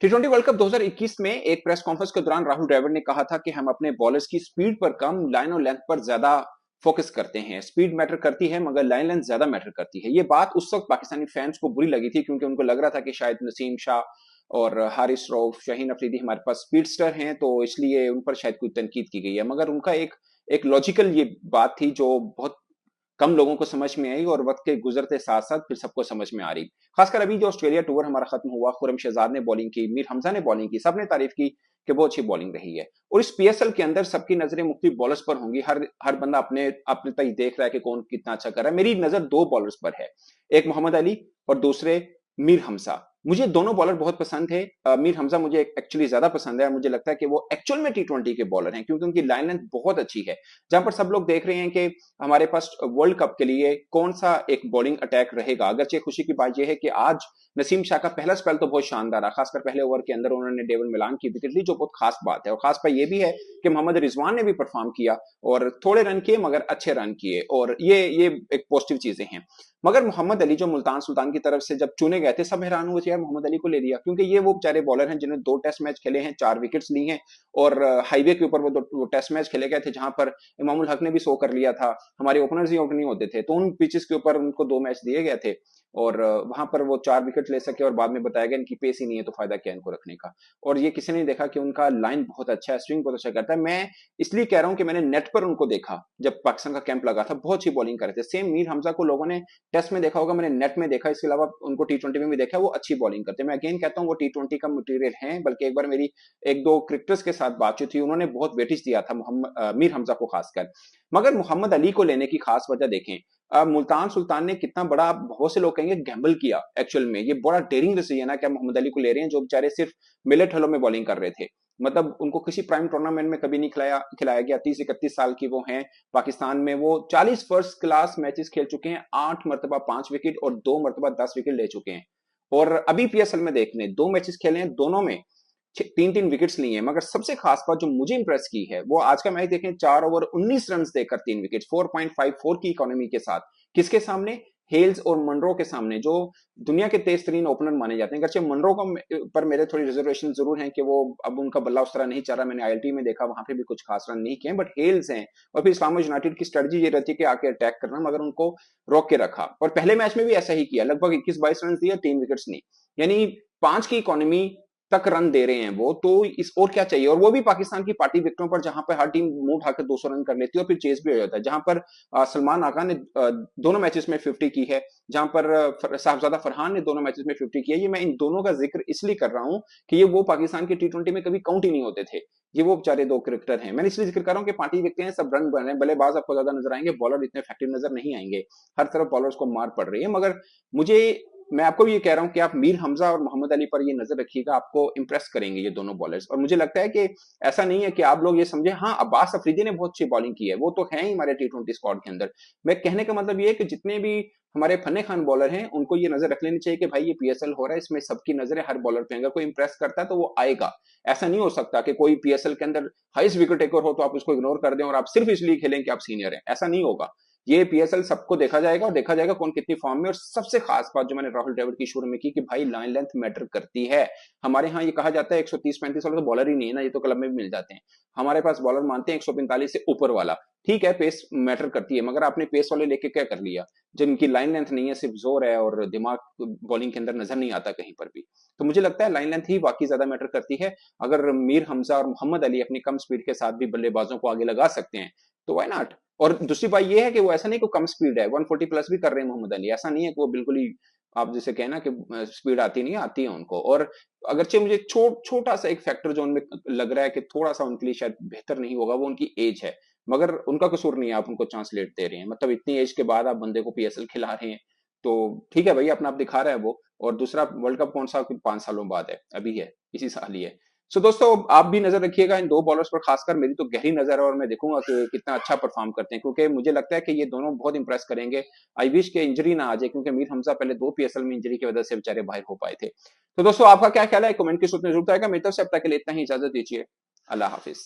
टी20 world cup 2021 में एक press conference के दौरान राहुल द्रविड़ ने कहा था कि हम अपने बॉलर्स की स्पीड पर कम, लाइन और लेंथ पर ज्यादा फोकस करते हैं। स्पीड मैटर करती है मगर लाइन लेंथ ज्यादा मैटर करती है। ये बात उस वक्त पाकिस्तानी फैंस को बुरी लगी थी क्योंकि उनको लग रहा था कि शायद नसीम शाह और हारिस रऊफ, शाहीन अफरीदी हमारे पास स्पीडस्टर हैं, तो इसलिए उन पर शायद कोई तनकीद की गई है। मगर उनका एक एक लॉजिकल ये बात थी जो बहुत कम लोगों को समझ में आई और वक्त के गुजरते साथ साथ फिर सबको समझ में आ रही। खासकर अभी जो ऑस्ट्रेलिया टूर हमारा खत्म हुआ, खुरम शहजाद ने बॉलिंग की, मीर हमजा ने बॉलिंग की, सबने तारीफ की कि बहुत अच्छी बॉलिंग रही है। और इस पीएसएल के अंदर सबकी नजरें मुख्तलिफ बॉलर्स पर होंगी। हर हर बंदा अपने अपने तक देख रहा है कि कौन कितना अच्छा कर रहा है। मेरी नजर दो बॉलर्स पर है, एक मोहम्मद अली और दूसरे मीर हमजा। मुझे दोनों बॉलर बहुत पसंद है। मीर हमजा मुझे एक्चुअली ज्यादा पसंद है। मुझे लगता है कि वो एक्चुअल में टी20 के बॉलर हैं क्योंकि उनकी लाइन लेंथ बहुत अच्छी है। जहां पर सब लोग देख रहे हैं कि हमारे पास वर्ल्ड कप के लिए कौन सा एक बॉलिंग अटैक रहेगा। अगरचे खुशी की बात यह है कि आज नसीम शाह का पहला स्पेल तो बहुत शानदार रहा, खासकर पहले ओवर के अंदर उन्होंने डेविड मिलान की विकेट ली, जो बहुत खास बात है। और खास बात यह भी है कि मोहम्मद रिजवान ने भी परफॉर्म किया और थोड़े रन किए मगर अच्छे रन किए, और ये एक पॉजिटिव चीजें हैं। मगर मोहम्मद अली जो मुल्तान सुल्तान की तरफ से जब चुने गए थे, सब हैरान हुए थे यार मोहम्मद अली को ले लिया, क्योंकि ये वो बेचारे बॉलर हैं जिन्होंने 2 टेस्ट मैच खेले हैं, 4 विकेट्स ली हैं। और हाईवे के ऊपर वो टेस्ट मैच खेले गए थे जहां पर इमामुल हक ने भी 100 कर लिया था। हमारे ओपनर्स ही आउट नहीं होते थे, तो उन पिचेस के ऊपर उनको 2 मैच दिए गए थे और वहां पर वो 4 विकेट ले सके। और बाद में बताया गया इनकी पेस ही नहीं है तो फायदा क्या इनको रखने का। और ये किसी ने देखा कि उनका लाइन बहुत अच्छा है, स्विंग बहुत अच्छा करता है। मैं इसलिए कह रहा हूं कि मैंने नेट पर उनको देखा जब पाकिस्तान का कैंप लगा था, बहुत अच्छी बॉलिंग कर रहे थे। सेम मीर हमजा को लोगों ने टेस्ट में देखा होगा, मैंने नेट में देखा, इसके अलावा उनको टी20 में भी देखा, वो अच्छी बॉलिंग करते हैं। मैं अगेन कहता हूँ वो टी20 का मटेरियल है। बल्कि एक बार मेरी एक दो क्रिकेटर्स के साथ बातचीत थी, उन्होंने बहुत वेटेज दिया था मीर हमजा को खासकर। मगर मोहम्मद अली को लेने की खास वजह देखें, मुल्तान सुल्तान ने कितना बड़ा, बहुत से लोग कहेंगे गैम्बल किया। एक्चुअल में ये बड़ा डेयरिंग डिसीजन है कि मोहम्मद अली को ले रहे हैं जो बेचारे सिर्फ मिलेट हलों में बॉलिंग कर रहे थे। मतलब उनको किसी प्राइम टूर्नामेंट में कभी नहीं खिलाया गया। 30-31 साल की वो हैं। पाकिस्तान में वो 40 फर्स्ट क्लास मैचेस खेल चुके हैं, 8 मरतबा 5 विकेट और 2 मरतबा 10 विकेट ले चुके हैं। और अभी पीएसएल में देख लें, 2 मैचेस खेले हैं, दोनों में 3-3 विकेट्स लिए हैं। मगर सबसे खास बात जो मुझे इंप्रेस की है वो आज का मैच देखें, 4 ओवर 19 रन देकर 3 विकेट, 4.54 की इकोनॉमी के साथ। किसके सामने? हेल्स और मनरो के सामने, जो दुनिया के तेज तरीन ओपनर माने जाते हैं। गर्चे मनरो का पर मेरे थोड़ी रिजर्वेशन जरूर है कि वो अब उनका बल्ला उस तरह नहीं चल रहा। मैंने आईएलटी में देखा, वहां पे भी कुछ खास रन नहीं किए, बट हेल्स हैं। और फिर इस्लामाबाद यूनाइटेड की स्ट्रेटजी ये रहती है कि आके अटैक करना, मगर उनको रोक के रखा। और पहले मैच में भी ऐसा ही किया, लगभग 21-22 रन दिए, 3 विकेट्स नहीं, यानी 5 की इकोनॉमी तक रन दे रहे हैं वो। तो इस और क्या चाहिए? और वो भी पाकिस्तान की पार्टी विकेटों पर, जहां पर हर टीम मुंह उठाकर 200 रन कर लेती है और फिर चेस भी हो जाता है। जहां पर सलमान आगा ने दोनों मैचेस में 50 की है, जहां पर साहबजादा फरहान ने दोनों मैचेस में 50 की है। ये मैं इन दोनों का जिक्र इसलिए कर रहा हूं कि ये वो पाकिस्तान के टी20 में कभी काउंट ही नहीं होते थे। ये वो बेचारे दो क्रिकेटर हैं। मैंने इसलिए जिक्र कर रहा हूं कि पार्टी विकेट हैं, सब रन बन रहे हैं। बल्लेबाज आपको ज्यादा नजर आएंगे, बॉलर इतने इफेक्टिव नजर नहीं आएंगे। हर तरफ बॉलर्स को मार पड़ रही है। मगर मुझे मैं आपको भी ये कह रहा हूं कि आप मीर हमजा और मोहम्मद अली पर ये नजर रखिएगा, आपको इंप्रेस करेंगे ये दोनों बॉलर्स। और मुझे लगता है कि ऐसा नहीं है कि आप लोग ये समझे, हाँ अब्बास अफरीदी ने बहुत अच्छी बॉलिंग की है, वो तो है ही हमारे टी20 स्क्वाड के अंदर। मैं कहने का मतलब ये है कि जितने भी हमारे फन्ने खान बॉलर हैं, उनको ये नजर रख लेनी चाहिए कि भाई ये पीएसएल हो रहा है, इसमें सबकी नजरें हर बॉलर पे। अगर कोई इंप्रेस करता है तो वो आएगा। ऐसा नहीं हो सकता कि कोई पीएसएल के अंदर हाईएस्ट विकेट टेकर हो तो आप उसको इग्नोर कर दें और आप सिर्फ इसलिए खेलें कि आप सीनियर हैं। ऐसा नहीं होगा। ये पीएसएल सबको देखा जाएगा और देखा जाएगा कौन कितनी फॉर्म में। और सबसे खास बात जो मैंने राहुल द्रविड़ की शुरू में की कि भाई लाइन लेंथ मैटर करती है। हमारे यहाँ ये कहा जाता है 130-135 वाले तो बॉलर ही नहीं है ना, ये तो क्लब में भी मिल जाते हैं। हमारे पास बॉलर मानते हैं 145 से ऊपर वाला। ठीक है, पेस मैटर करती है, मगर आपने पेस वाले लेके क्या कर लिया जिनकी लाइन लेंथ नहीं है, सिर्फ जोर है और दिमाग बॉलिंग के अंदर नजर नहीं आता कहीं पर भी। तो मुझे लगता है लाइन लेंथ ही वाकई ज्यादा मैटर करती है। अगर मीर हमजा और मोहम्मद अली अपनी कम स्पीड के साथ भी बल्लेबाजों को आगे लगा सकते हैं तो वाई नॉट। और दूसरी बात ये है कि वो ऐसा नहीं कि कम स्पीड है, 140 प्लस भी कर रहे हैं मोहम्मद अली। ऐसा नहीं है कि वो बिल्कुल ही, आप जैसे कहना कि स्पीड आती नहीं, आती है उनको। और अगरचे मुझे छोटा सा एक फैक्टर जो उनमें लग रहा है कि थोड़ा सा उनके लिए शायद बेहतर नहीं होगा, वो उनकी एज है। मगर उनका कसूर नहीं है, आप उनको चांस लेट दे रहे हैं। मतलब इतनी एज के बाद आप बंदे को पीएसएल खिला रहे हैं, तो ठीक है भाई, अपना आप दिखा रहा है वो। और दूसरा, वर्ल्ड कप कौन सा 5 सालों बाद है? अभी है, इसी साल ही है। सो दोस्तों, आप भी नजर रखिएगा इन दो बॉलर्स पर, खासकर मेरी तो गहरी नजर है और मैं देखूंगा कि कितना अच्छा परफॉर्म करते हैं, क्योंकि मुझे लगता है कि ये दोनों बहुत इंप्रेस करेंगे। आई विश के इंजरी ना आ जाए, क्योंकि मीर हमजा पहले 2 पीएसएल में इंजरी की वजह से बेचारे बाहर हो पाए थे। तो दोस्तों, आपका क्या ख्याल है? कमेंट की सूचना जरूर आएगा। मेरी तरफ से अब तक के लिए इतना ही, इजाजत दीजिए। अल्लाह हाफिज।